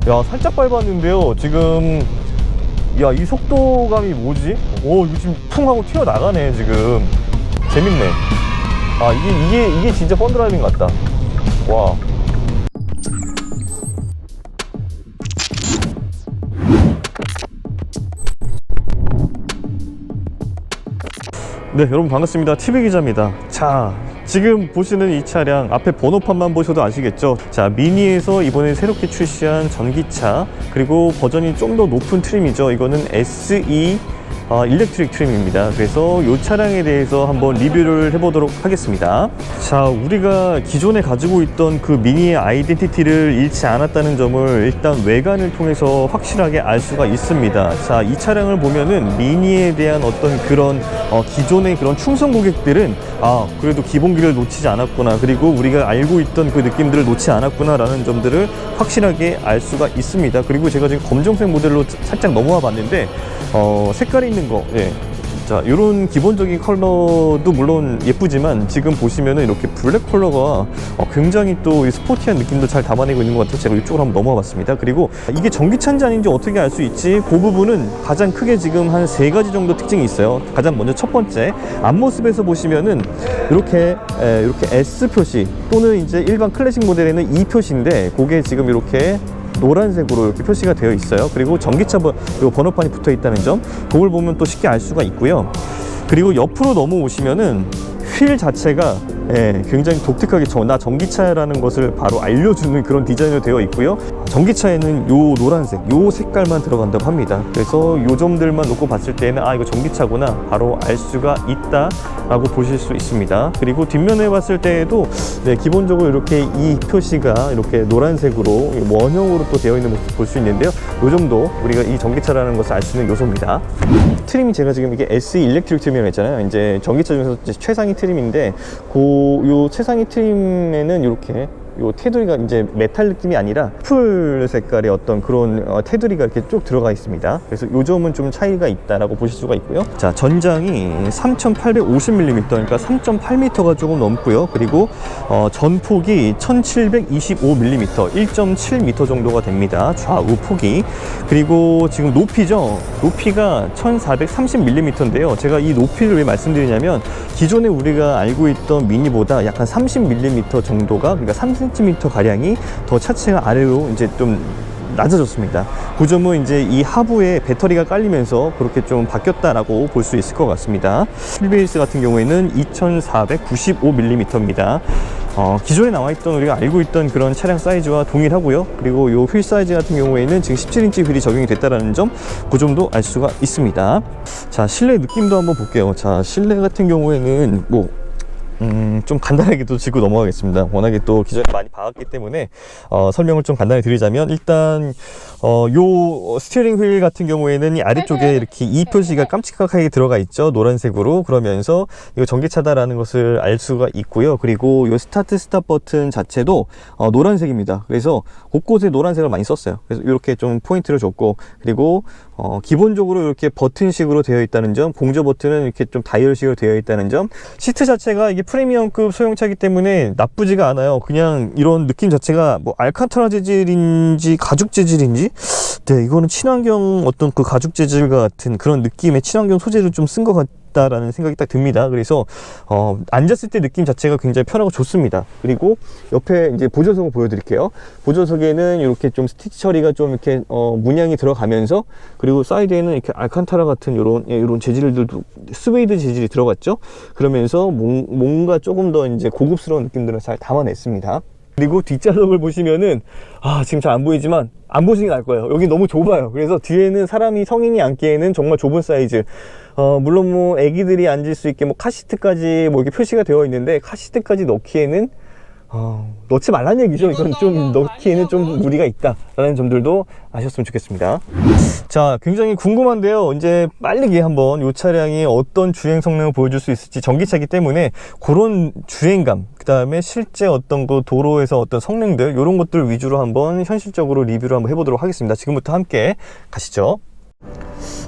야, 살짝 밟았는데요 지금. 야, 이 속도감이 뭐지? 오, 이거 지금 풍 하고 튀어나가네 지금. 재밌네. 아, 이게 진짜 펀드라이빙 같다. 와. 네, 여러분 반갑습니다. TV 기자입니다. 자, 지금 보시는 이 차량 앞에 번호판만 보셔도 아시겠죠? 자, 미니에서 이번에 새롭게 출시한 전기차, 그리고 버전이 좀 더 높은 트림이죠. 이거는 SE 일렉트릭 트림입니다. 그래서 이 차량에 대해서 한번 리뷰를 해보도록 하겠습니다. 자, 우리가 기존에 가지고 있던 그 미니의 아이덴티티를 잃지 않았다는 점을 일단 외관을 통해서 확실하게 알 수가 있습니다. 자, 이 차량을 보면은 미니에 대한 어떤 그런 기존의 그런 충성 고객들은 그래도 기본기를 놓치지 않았구나, 그리고 우리가 알고 있던 그 느낌들을 놓지 않았구나 라는 점들을 확실하게 알 수가 있습니다. 그리고 제가 지금 검정색 모델로 살짝 넘어와 봤는데 색깔이 있는 거, 예. 자, 이런 기본적인 컬러도 물론 예쁘지만 지금 보시면은 이렇게 블랙 컬러가 굉장히 또 스포티한 느낌도 잘 담아내고 있는 것 같아서 제가 이쪽으로 한번 넘어와 봤습니다. 그리고 이게 전기차인지 아닌지 어떻게 알 수 있지? 그 부분은 가장 크게 지금 한 3가지 정도 특징이 있어요. 가장 먼저 첫 번째, 앞모습에서 보시면은 이렇게 S 표시, 또는 이제 일반 클래식 모델에는 E 표시인데 그게 지금 이렇게 노란색으로 이렇게 표시가 되어 있어요. 그리고 전기차 번호판이 붙어 있다는 점, 그걸 보면 또 쉽게 알 수가 있고요. 그리고 옆으로 넘어오시면은 휠 자체가 굉장히 독특하게 나 전기차라는 것을 바로 알려주는 그런 디자인으로 되어 있고요. 전기차에는 요 노란색, 요 색깔만 들어간다고 합니다. 그래서 요 점들만 놓고 봤을 때는 이거 전기차구나 바로 알 수가 있다 라고 보실 수 있습니다. 그리고 뒷면에 봤을 때에도 기본적으로 이렇게 이 표시가 이렇게 노란색으로 원형으로 또 되어 있는 모습 볼 수 있는데요. 요 정도 우리가 이 전기차라는 것을 알 수 있는 요소입니다. 트림이 제가 지금 이게 SE 일렉트릭 트림이라고 했잖아요. 이제 전기차 중에서 최상위 트림인데 요 최상위 트림에는 이렇게 요 테두리가 이제 메탈 느낌이 아니라 풀 색깔의 어떤 그런 테두리가 이렇게 쭉 들어가 있습니다. 그래서 요 점은 좀 차이가 있다라고 보실 수가 있고요. 자, 전장이 3850mm, 그러니까 3.8m가 조금 넘고요. 그리고 전폭이 1725mm, 1.7m 정도가 됩니다. 좌우 폭이. 그리고 지금 높이죠. 높이가 1430mm인데요. 제가 이 높이를 왜 말씀드리냐면 기존에 우리가 알고 있던 미니보다 약간 30mm 정도가, 그러니까 3cm 가량이 더 차체가 아래로 이제 좀 낮아졌습니다. 그 점은 이제 이 하부에 배터리가 깔리면서 그렇게 좀 바뀌었다라고 볼 수 있을 것 같습니다. 휠베이스 같은 경우에는 2495mm입니다. 기존에 나와있던 우리가 알고 있던 그런 차량 사이즈와 동일하고요. 그리고 이 휠 사이즈 같은 경우에는 지금 17인치 휠이 적용이 됐다라는 점, 그 점도 알 수가 있습니다. 자, 실내 느낌도 한번 볼게요. 자, 실내 같은 경우에는 좀 간단하게 또 짚고 넘어가겠습니다. 워낙에 또 기존에 많이 봐왔기 때문에 설명을 좀 간단히 드리자면, 일단 요 스티어링 휠 같은 경우에는 이 아래쪽에 이렇게 E 표시가 깜찍하게 들어가 있죠. 노란색으로. 그러면서 이거 전기차다라는 것을 알 수가 있고요. 그리고 요 스타트 스탑 버튼 자체도 노란색입니다. 그래서 곳곳에 노란색을 많이 썼어요. 그래서 이렇게 좀 포인트를 줬고, 그리고 기본적으로 이렇게 버튼식으로 되어 있다는 점, 공조 버튼은 이렇게 좀 다이얼식으로 되어 있다는 점, 시트 자체가 이게 프리미엄급 소형차이기 때문에 나쁘지가 않아요. 그냥 이런 느낌 자체가 뭐 알칸타라 재질인지 가죽 재질인지, 이거는 친환경 어떤 그 가죽 재질과 같은 그런 느낌의 친환경 소재를 좀 쓴 것 같다라는 생각이 딱 듭니다. 그래서 앉았을 때 느낌 자체가 굉장히 편하고 좋습니다. 그리고 옆에 이제 보조석을 보여드릴게요. 보조석에는 이렇게 좀 스티치 처리가 좀 이렇게 문양이 들어가면서, 그리고 사이드에는 이렇게 알칸타라 같은 이런 재질들도, 스웨이드 재질이 들어갔죠. 그러면서 뭔가 조금 더 이제 고급스러운 느낌들을 잘 담아냈습니다. 그리고 뒷좌석을 보시면은 지금 잘 안 보이지만, 안 보시는 게 나을 거예요. 여기 너무 좁아요. 그래서 뒤에는 성인이 앉기에는 정말 좁은 사이즈. 물론 뭐 애기들이 앉을 수 있게 뭐 카시트까지 뭐 이렇게 표시가 되어 있는데, 카시트까지 넣기에는 넣지 말라는 얘기죠. 이건 좀 넣기에는 좀 무리가 있다라는 점들도 아셨으면 좋겠습니다. 자, 굉장히 궁금한데요. 이제 빠르게 한번 이 차량이 어떤 주행 성능을 보여줄 수 있을지, 전기차이기 때문에 그런 주행감, 그 다음에 실제 어떤 그 도로에서 어떤 성능들, 이런 것들 위주로 한번 현실적으로 리뷰를 한번 해보도록 하겠습니다. 지금부터 함께 가시죠.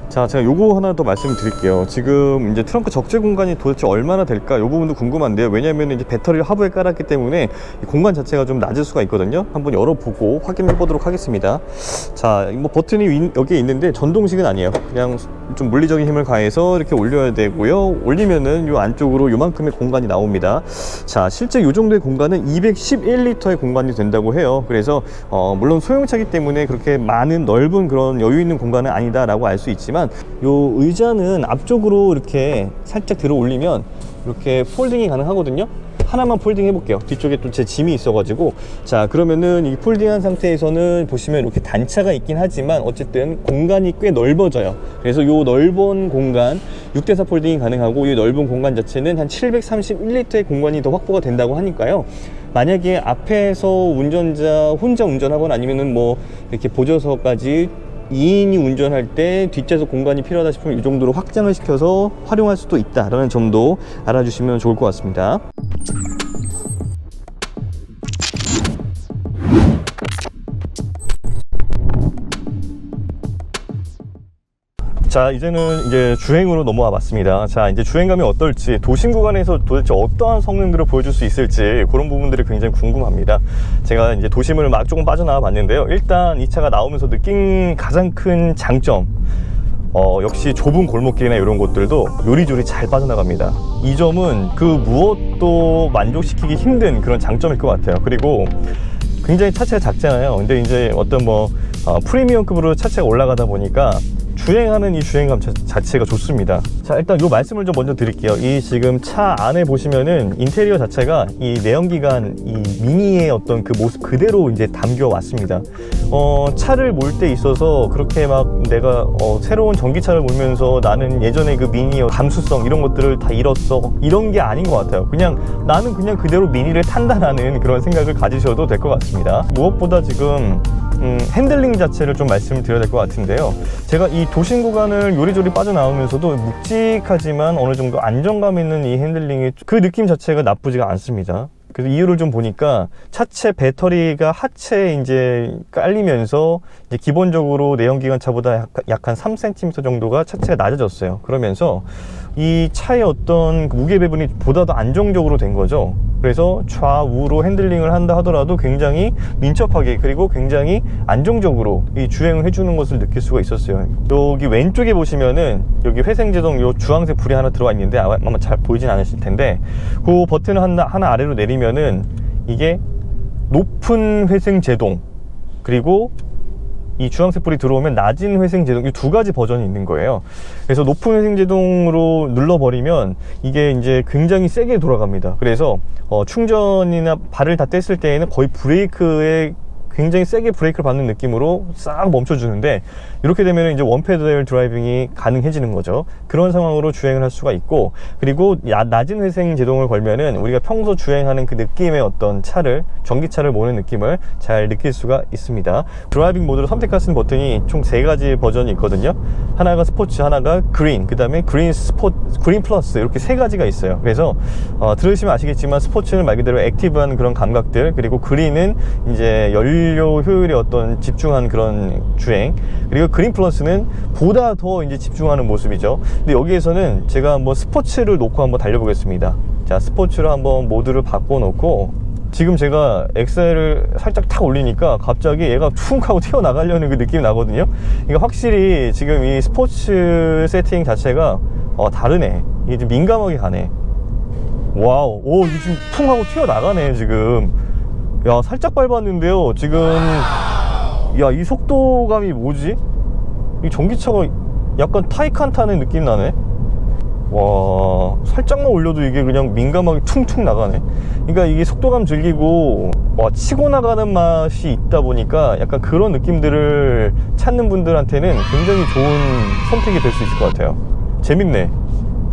자, 제가 요거 하나 더 말씀드릴게요. 지금 이제 트렁크 적재 공간이 도대체 얼마나 될까? 요 부분도 궁금한데요. 왜냐면 이제 배터리를 하부에 깔았기 때문에 이 공간 자체가 좀 낮을 수가 있거든요. 한번 열어보고 확인해 보도록 하겠습니다. 자, 뭐 버튼이 여기에 있는데 전동식은 아니에요. 그냥 좀 물리적인 힘을 가해서 이렇게 올려야 되고요. 올리면은 요 안쪽으로 요만큼의 공간이 나옵니다. 자, 실제 요 정도의 공간은 211리터의 공간이 된다고 해요. 그래서 물론 소형차기 때문에 그렇게 많은 넓은 그런 여유 있는 공간은 아니다라고 알 수 있지만, 요 의자는 앞쪽으로 이렇게 살짝 들어 올리면 이렇게 폴딩이 가능하거든요. 하나만 폴딩 해볼게요. 뒤쪽에 또 제 짐이 있어가지고. 자, 그러면은 이 폴딩한 상태에서는 보시면 이렇게 단차가 있긴 하지만 어쨌든 공간이 꽤 넓어져요. 그래서 요 넓은 공간 6대4 폴딩이 가능하고, 이 넓은 공간 자체는 한 731리터의 공간이 더 확보가 된다고 하니까요. 만약에 앞에서 운전자 혼자 운전하거나 아니면은 뭐 이렇게 보조석까지 2인이 운전할 때 뒷좌석 공간이 필요하다 싶으면 이 정도로 확장을 시켜서 활용할 수도 있다라는 점도 알아주시면 좋을 것 같습니다. 자, 이제는 이제 주행으로 넘어와 봤습니다. 자, 이제 주행감이 어떨지, 도심 구간에서 도대체 어떠한 성능들을 보여줄 수 있을지, 그런 부분들이 굉장히 궁금합니다. 제가 이제 도심을 막 조금 빠져나와 봤는데요. 일단 이 차가 나오면서 느낀 가장 큰 장점, 역시 좁은 골목길이나 이런 곳들도 요리조리 잘 빠져나갑니다. 이 점은 그 무엇도 만족시키기 힘든 그런 장점일 것 같아요. 그리고 굉장히 차체가 작잖아요. 근데 이제 어떤 프리미엄급으로 차체가 올라가다 보니까 주행하는 이 주행감 자체가 좋습니다. 자, 일단 요 말씀을 좀 먼저 드릴게요. 이 지금 차 안에 보시면은 인테리어 자체가 이 내연기관 이 미니의 어떤 그 모습 그대로 이제 담겨 왔습니다. 차를 몰 때 있어서 그렇게 막 내가 새로운 전기차를 몰면서 나는 예전에 그 미니의 감수성 이런 것들을 다 잃었어, 이런 게 아닌 것 같아요. 그냥 나는 그냥 그대로 미니를 탄다라는 그런 생각을 가지셔도 될 것 같습니다. 무엇보다 지금 핸들링 자체를 좀 말씀을 드려야 될 것 같은데요. 제가 이 도심 구간을 요리조리 빠져나오면서도 묵직하지만 어느 정도 안정감 있는 이 핸들링이 그 느낌 자체가 나쁘지가 않습니다. 그래서 이유를 좀 보니까 차체 배터리가 하체에 이제 깔리면서 이제 기본적으로 내연기관 차보다 약 한 3cm 정도가 차체가 낮아졌어요. 그러면서 이 차의 어떤 무게 배분이 보다 더 안정적으로 된 거죠. 그래서 좌우로 핸들링을 한다 하더라도 굉장히 민첩하게, 그리고 굉장히 안정적으로 이 주행을 해주는 것을 느낄 수가 있었어요. 여기 왼쪽에 보시면은 여기 회생제동 요 주황색 불이 하나 들어와 있는데 아마 잘 보이진 않으실 텐데, 그 버튼을 하나 아래로 내리면은 이게 높은 회생제동, 그리고 이 주황색 불이 들어오면 낮은 회생제동, 이 두 가지 버전이 있는 거예요. 그래서 높은 회생제동으로 눌러버리면 이게 이제 굉장히 세게 돌아갑니다. 그래서 충전이나 발을 다 뗐을 때에는 거의 브레이크에 굉장히 세게 브레이크를 받는 느낌으로 싹 멈춰주는데, 이렇게 되면 이제 원페달 드라이빙이 가능해지는 거죠. 그런 상황으로 주행을 할 수가 있고, 그리고 낮은 회생 제동을 걸면은 우리가 평소 주행하는 그 느낌의 어떤 차를, 전기차를 모는 느낌을 잘 느낄 수가 있습니다. 드라이빙 모드로 선택할 수 있는 버튼이 총 3가지 버전이 있거든요. 하나가 스포츠, 하나가 그린, 그 다음에 그린 플러스, 이렇게 3가지가 있어요. 그래서 들으시면 아시겠지만 스포츠는 말 그대로 액티브한 그런 감각들, 그리고 그린은 이제 연료 효율에 어떤 집중한 그런 주행, 그리고 그린 플러스는 보다 더 이제 집중하는 모습이죠. 근데 여기에서는 제가 한번 스포츠를 놓고 한번 달려보겠습니다. 자, 스포츠로 한번 모드를 바꿔놓고, 지금 제가 엑셀을 살짝 탁 올리니까 갑자기 얘가 툭 하고 튀어나가려는 그 느낌이 나거든요. 그러니까 확실히 지금 이 스포츠 세팅 자체가 다르네. 이게 좀 민감하게 가네. 와우, 오, 이게 지금 퉁 하고 튀어나가네 지금. 야, 살짝 밟았는데요 지금. 야, 이 속도감이 뭐지? 이 전기차가 약간 타이칸 타는 느낌 나네. 와, 살짝만 올려도 이게 그냥 민감하게 퉁퉁 나가네. 그러니까 이게 속도감 즐기고 치고 나가는 맛이 있다 보니까 약간 그런 느낌들을 찾는 분들한테는 굉장히 좋은 선택이 될 수 있을 것 같아요. 재밌네.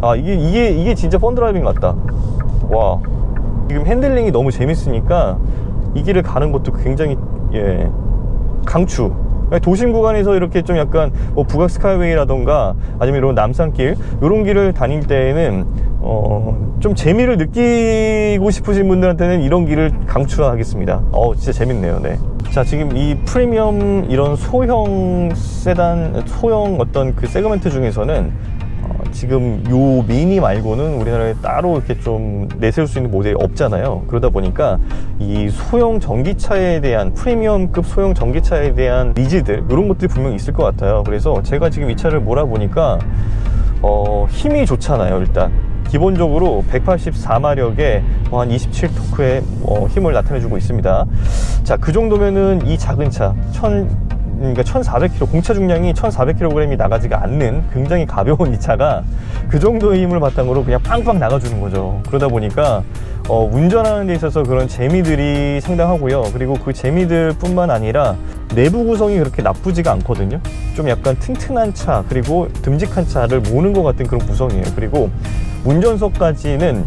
아, 이게 진짜 펀드라이빙 같다. 와, 지금 핸들링이 너무 재밌으니까 이 길을 가는 것도 굉장히 강추. 도심 구간에서 이렇게 좀 약간 북악 스카이웨이라던가 아니면 이런 남산길, 이런 길을 다닐 때에는 좀 재미를 느끼고 싶으신 분들한테는 이런 길을 강추하겠습니다. 진짜 재밌네요. 네. 자, 지금 이 프리미엄 이런 소형 세단, 소형 어떤 그 세그먼트 중에서는 지금 요 미니 말고는 우리나라에 따로 이렇게 좀 내세울 수 있는 모델이 없잖아요. 그러다 보니까 이 소형 전기차에 대한 프리미엄급 소형 전기차에 대한 니즈들 이런 것들이 분명히 있을 것 같아요. 그래서 제가 지금 이 차를 몰아보니까 힘이 좋잖아요. 일단 기본적으로 184마력에 한 27토크의 힘을 나타내주고 있습니다. 자, 그 정도면은 이 작은 차 그러니까 1400kg, 공차 중량이 1400kg이 나가지가 않는 굉장히 가벼운 이 차가 그 정도의 힘을 바탕으로 그냥 빵빵 나가주는 거죠. 그러다 보니까 운전하는 데 있어서 그런 재미들이 상당하고요. 그리고 그 재미들 뿐만 아니라 내부 구성이 그렇게 나쁘지가 않거든요. 좀 약간 튼튼한 차, 그리고 듬직한 차를 모는 것 같은 그런 구성이에요. 그리고 운전석까지는,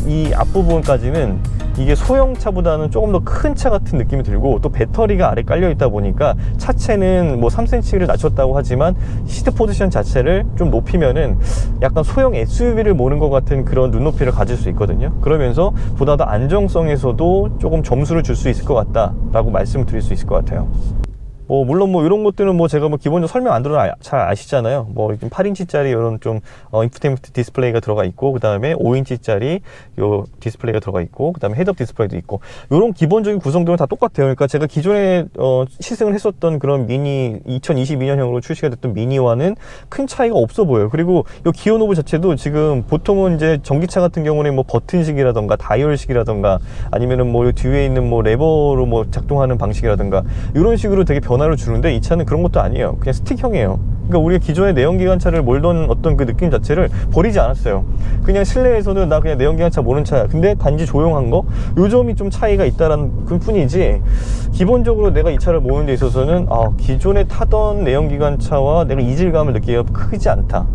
이 앞부분까지는 이게 소형차보다는 조금 더 큰 차 같은 느낌이 들고, 또 배터리가 아래 깔려 있다 보니까 차체는 뭐 3cm를 낮췄다고 하지만 시트 포지션 자체를 좀 높이면은 약간 소형 SUV를 모는 것 같은 그런 눈높이를 가질 수 있거든요. 그러면서 보다 더 안정성에서도 조금 점수를 줄 수 있을 것 같다라고 말씀을 드릴 수 있을 것 같아요. 물론 이런 것들은 제가 기본적으로 설명 안 들어도 잘 아시잖아요. 8인치짜리 이런 좀 인포테인먼트 디스플레이가 들어가 있고, 그 다음에 5인치짜리 요 디스플레이가 들어가 있고, 그 다음에 헤드업 디스플레이도 있고, 이런 기본적인 구성들은 다 똑같아요. 그러니까 제가 기존에 시승을 했었던 그런 미니 2022년형으로 출시가 됐던 미니와는 큰 차이가 없어 보여요. 그리고 이 기어 노브 자체도 지금 보통은 이제 전기차 같은 경우는 버튼식이라던가 다이얼식이라던가 아니면은 요 뒤에 있는 레버로 작동하는 방식이라던가 이런 식으로 되게 변화를 주는데, 이 차는 그런 것도 아니에요. 그냥 스틱형이에요. 그러니까 우리가 기존의 내연기관차를 몰던 어떤 그 느낌 자체를 버리지 않았어요. 그냥 실내에서는 나 그냥 내연기관차 모는 차야. 근데 단지 조용한 거, 요 점이 좀 차이가 있다라는 그 뿐이지, 기본적으로 내가 이 차를 모는 데 있어서는 기존에 타던 내연기관차와 내가 이질감을 느끼기가 크지 않다.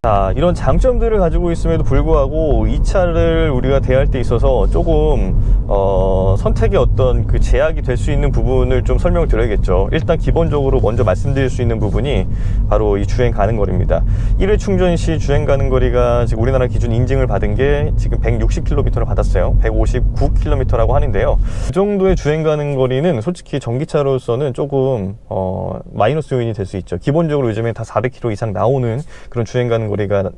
자, 이런 장점들을 가지고 있음에도 불구하고 이 차를 우리가 대할 때 있어서 조금 선택의 어떤 그 제약이 될 수 있는 부분을 좀 설명을 드려야겠죠. 일단 기본적으로 먼저 말씀드릴 수 있는 부분이 바로 이 주행 가는 거리입니다. 1회 충전 시 주행 가는 거리가 지금 우리나라 기준 인증을 받은 게 지금 160km를 받았어요. 159km라고 하는데요. 그 정도의 주행 가는 거리는 솔직히 전기차로서는 조금 마이너스 요인이 될 수 있죠. 기본적으로 요즘에 다 400km 이상 나오는 그런 주행 가는 거리가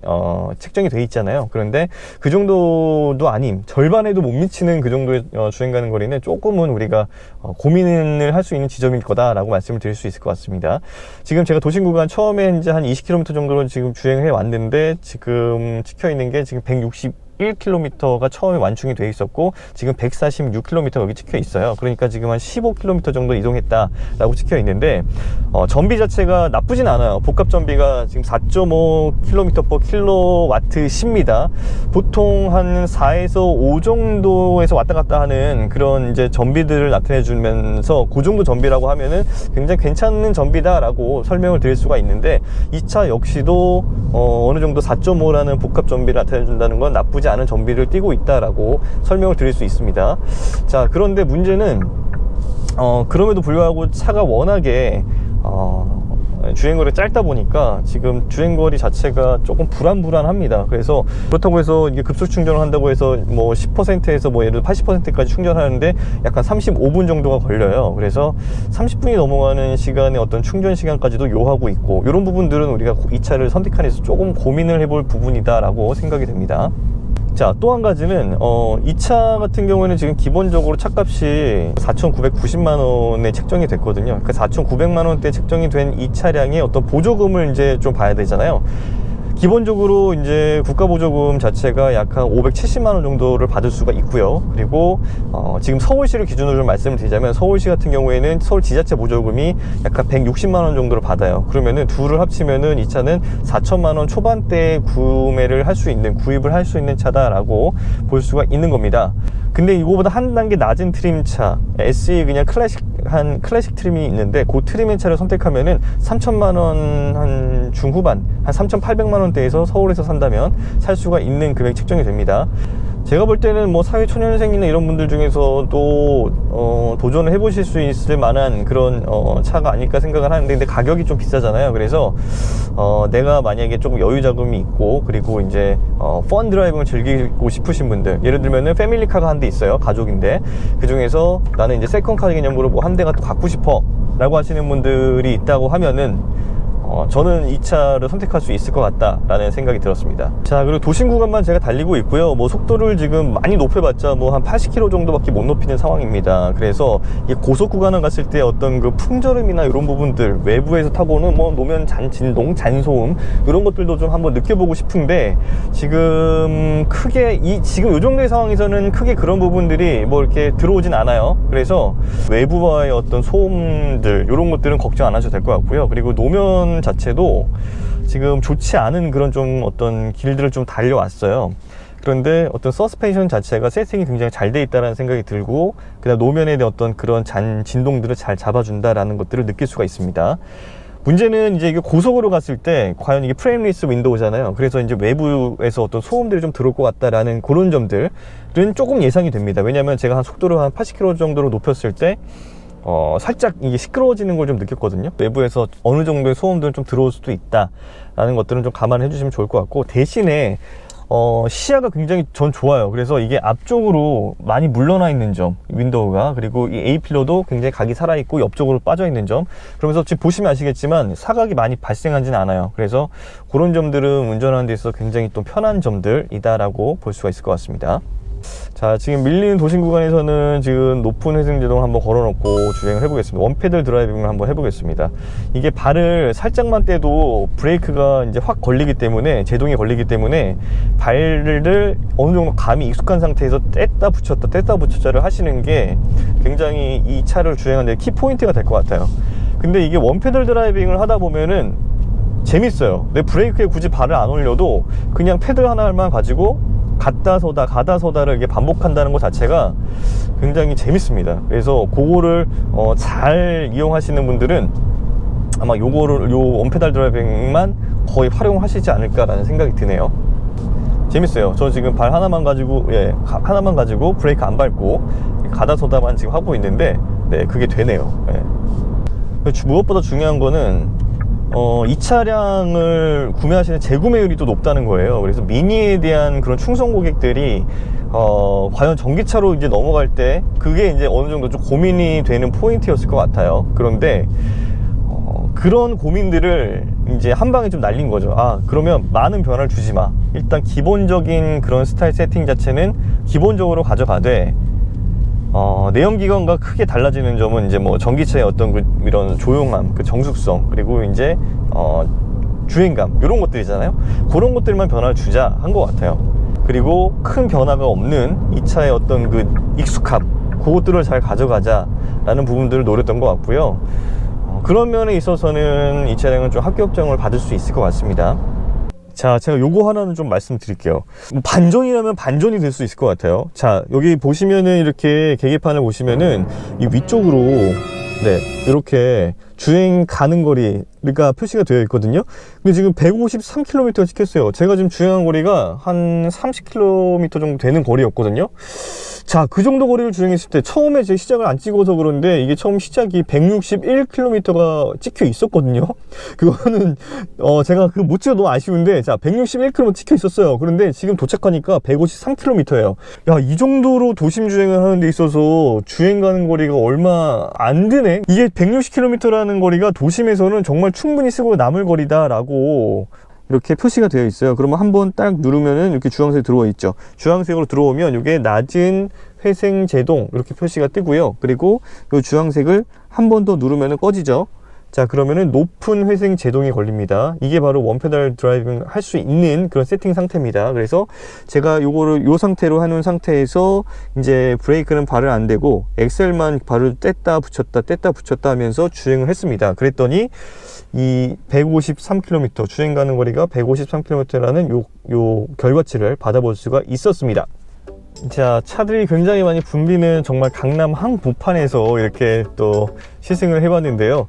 책정이 돼 있잖아요. 그런데 그 정도도 아닌, 절반에도 못 미치는 그 정도의 주행 가는 거리는 조금은 우리가 고민을 할 수 있는 지점일 거다라고 말씀을 드릴 수 있을 것 같습니다. 지금 제가 도심 구간 처음에 이제 한 20km 정도로 지금 주행을 해 왔는데, 지금 찍혀 있는 게 지금 161km가 처음에 완충이 돼 있었고, 지금 146km가 여기 찍혀 있어요. 그러니까 지금 한 15km 정도 이동했다라고 찍혀 있는데, 전비 자체가 나쁘진 않아요. 복합 전비가 지금 4.5km/kWh입니다. 보통 한 4에서 5 정도에서 왔다 갔다 하는 그런 이제 전비들을 나타내 주면서, 그 정도 전비라고 하면은 굉장히 괜찮은 전비다라고 설명을 드릴 수가 있는데, 이 차 역시도 어느 정도 4.5라는 복합 전비를 나타내 준다는 건 나쁘지 않은 전비를 띄고 있다라고 설명을 드릴 수 있습니다. 자, 그런데 문제는 그럼에도 불구하고 차가 워낙에 주행거리 짧다 보니까 지금 주행거리 자체가 조금 불안합니다. 그래서 그렇다고 해서 이게 급속 충전을 한다고 해서 10%에서 예를 들어 80%까지 충전하는데 약간 35분 정도가 걸려요. 그래서 30분이 넘어가는 시간에 어떤 충전 시간까지도 요하고 있고, 이런 부분들은 우리가 이 차를 선택하는 데서 조금 고민을 해볼 부분이다라고 생각이 됩니다. 자, 또 한 가지는 이 차 같은 경우에는 지금 기본적으로 차값이 4,990만원에 책정이 됐거든요. 그러니까 4,900만원대 책정이 된 이 차량의 어떤 보조금을 이제 좀 봐야 되잖아요. 기본적으로 이제 국가보조금 자체가 약 한 570만원 정도를 받을 수가 있고요. 그리고 지금 서울시를 기준으로 좀 말씀을 드리자면, 서울시 같은 경우에는 서울 지자체 보조금이 약간 160만원 정도를 받아요. 그러면은 둘을 합치면은 이 차는 4천만원 초반대에 구입을 할 수 있는 차다라고 볼 수가 있는 겁니다. 근데 이거보다 한 단계 낮은 트림차, SE 그냥 클래식 트림이 있는데, 그 트림의 차를 선택하면은 3천만원 한 중후반, 한 3,800만원대에서 서울에서 산다면 살 수가 있는 금액 책정이 됩니다. 제가 볼 때는 뭐 사회초년생이나 이런 분들 중에서도 도전을 해보실 수 있을 만한 그런 차가 아닐까 생각을 하는데, 근데 가격이 좀 비싸잖아요. 그래서 내가 만약에 조금 여유 자금이 있고, 그리고 이제 펀 드라이빙을 즐기고 싶으신 분들, 예를 들면은 패밀리카가 한 대 있어요, 가족인데 그 중에서 나는 이제 세컨카 개념으로 뭐 한 대가 또 갖고 싶어 라고 하시는 분들이 있다고 하면은 저는 이 차를 선택할 수 있을 것 같다라는 생각이 들었습니다. 자, 그리고 도심 구간만 제가 달리고 있고요. 뭐 속도를 지금 많이 높여봤자 뭐 한 80km 정도밖에 못 높이는 상황입니다. 그래서 이 고속 구간을 갔을 때 어떤 그 풍절음이나 이런 부분들, 외부에서 타고는 뭐 노면 진동, 잔소음 이런 것들도 좀 한번 느껴보고 싶은데, 지금 크게 지금 이 정도의 상황에서는 크게 그런 부분들이 뭐 이렇게 들어오진 않아요. 그래서 외부와의 어떤 소음들 이런 것들은 걱정 안 하셔도 될 것 같고요. 그리고 노면 자체도 지금 좋지 않은 그런 좀 어떤 길들을 좀 달려왔어요. 그런데 어떤 서스펜션 자체가 세팅이 굉장히 잘 돼 있다는 생각이 들고, 그다음 노면에 대한 어떤 그런 진동들을 잘 잡아준다라는 것들을 느낄 수가 있습니다. 문제는 이제 이게 고속으로 갔을 때 과연 이게 프레임리스 윈도우잖아요. 그래서 이제 외부에서 어떤 소음들이 좀 들어올 것 같다라는 그런 점들은 조금 예상이 됩니다. 왜냐하면 제가 한 속도를 한 80km 정도로 높였을 때 살짝 이게 시끄러워지는 걸 좀 느꼈거든요. 외부에서 어느 정도의 소음들은 좀 들어올 수도 있다라는 것들은 좀 감안해 주시면 좋을 것 같고, 대신에 시야가 굉장히 전 좋아요. 그래서 이게 앞쪽으로 많이 물러나 있는 점, 윈도우가, 그리고 이 A필러도 굉장히 각이 살아있고 옆쪽으로 빠져 있는 점, 그러면서 지금 보시면 아시겠지만 사각이 많이 발생하지는 않아요. 그래서 그런 점들은 운전하는 데 있어서 굉장히 또 편한 점들이다라고 볼 수가 있을 것 같습니다. 자, 지금 밀리는 도심 구간에서는 지금 높은 회생제동 한번 걸어놓고 주행을 해보겠습니다. 원페들 드라이빙을 한번 해보겠습니다. 이게 발을 살짝만 떼도 브레이크가 이제 확 걸리기 때문에, 제동이 걸리기 때문에 발을 어느 정도 감이 익숙한 상태에서 뗐다 붙였다를 하시는 게 굉장히 이 차를 주행하는 데 키포인트가 될 것 같아요. 근데 이게 원페들 드라이빙을 하다 보면은 재밌어요. 내 브레이크에 굳이 발을 안 올려도 그냥 페들 하나만 가지고 가다 서다를 이렇게 반복한다는 것 자체가 굉장히 재밌습니다. 그래서 그거를 잘 이용하시는 분들은 아마 요 원페달 드라이빙만 거의 활용하시지 않을까라는 생각이 드네요. 재밌어요. 저 지금 발 하나만 가지고 브레이크 안 밟고 가다 서다만 지금 하고 있는데, 네, 그게 되네요. 네. 무엇보다 중요한 거는 이 차량을 구매하시는 재구매율이 또 높다는 거예요. 그래서 미니에 대한 그런 충성 고객들이 과연 전기차로 이제 넘어갈 때 그게 이제 어느 정도 좀 고민이 되는 포인트였을 것 같아요. 그런데 그런 고민들을 이제 한 방에 좀 날린 거죠. 그러면 많은 변화를 주지 마. 일단 기본적인 그런 스타일 세팅 자체는 기본적으로 가져가되, 내연기관과 크게 달라지는 점은 이제 뭐 전기차의 어떤 이런 조용함, 정숙성, 그리고 이제 주행감, 이런 것들이잖아요. 그런 것들만 변화를 주자 한 것 같아요. 그리고 큰 변화가 없는 이 차의 어떤 익숙함, 그것들을 잘 가져가자라는 부분들을 노렸던 것 같고요. 그런 면에 있어서는 이 차량은 좀 합격점을 받을 수 있을 것 같습니다. 자, 제가 요거 하나는 좀 말씀드릴게요. 반전이라면 반전이 될 수 있을 것 같아요. 자, 여기 보시면은 이렇게 계기판을 보시면은 이 위쪽으로, 네, 이렇게 주행 가는 거리가 표시가 되어 있거든요. 근데 지금 153km가 찍혔어요. 제가 지금 주행한 거리가 한 30km 정도 되는 거리였거든요. 자, 그 정도 거리를 주행했을 때 처음에 제 시작을 안 찍어서 그런데 이게 처음 시작이 161km가 찍혀 있었거든요. 그거는 제가 그거 못 찍어 너무 아쉬운데, 자, 161km 찍혀 있었어요. 그런데 지금 도착하니까 153km예요. 야, 이 정도로 도심 주행을 하는 데 있어서 주행 가는 거리가 얼마 안 드네. 이게 160km라는 거리가 도심에서는 정말 충분히 쓰고 남을 거리다라고 이렇게 표시가 되어 있어요. 그러면 한번 딱 누르면은 이렇게 주황색이 들어와 있죠. 주황색으로 들어오면 이게 낮은 회생 제동 이렇게 표시가 뜨고요. 그리고 이 주황색을 한 번 더 누르면은 꺼지죠. 자, 그러면은 높은 회생 제동이 걸립니다. 이게 바로 원페달 드라이빙 할 수 있는 그런 세팅 상태입니다. 그래서 제가 요거를 요 상태로 해놓은 상태에서 이제 브레이크는 발을 안 대고 엑셀만 발을 뗐다 붙였다 하면서 주행을 했습니다. 그랬더니 이 153km 주행 가는 거리가 153km라는 요 결과치를 받아볼 수가 있었습니다. 자, 차들이 굉장히 많이 붐비는 정말 강남 항복판에서 이렇게 또 시승을 해봤는데요.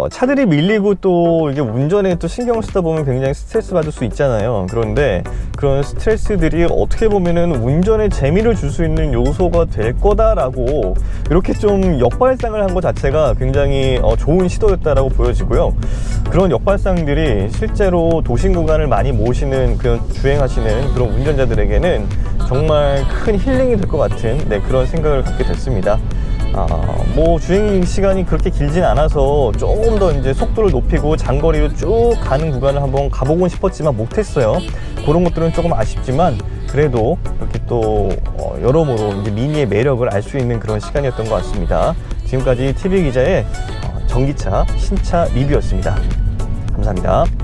차들이 밀리고 또 이게 운전에 또 신경을 쓰다 보면 굉장히 스트레스 받을 수 있잖아요. 그런데 그런 스트레스들이 어떻게 보면은 운전에 재미를 줄 수 있는 요소가 될 거다라고 이렇게 좀 역발상을 한 것 자체가 굉장히 좋은 시도였다라고 보여지고요. 그런 역발상들이 실제로 도심 구간을 많이 모시는 그런 주행하시는 그런 운전자들에게는 정말 큰 힐링이 될 것 같은 그런 생각을 갖게 됐습니다. 뭐 주행 시간이 그렇게 길진 않아서 조금 더 이제 속도를 높이고 장거리로 쭉 가는 구간을 한번 가보곤 싶었지만 못했어요. 그런 것들은 조금 아쉽지만 그래도 이렇게 또 여러모로 이제 미니의 매력을 알 수 있는 그런 시간이었던 것 같습니다. 지금까지 TV 기자의 전기차 신차 리뷰였습니다. 감사합니다.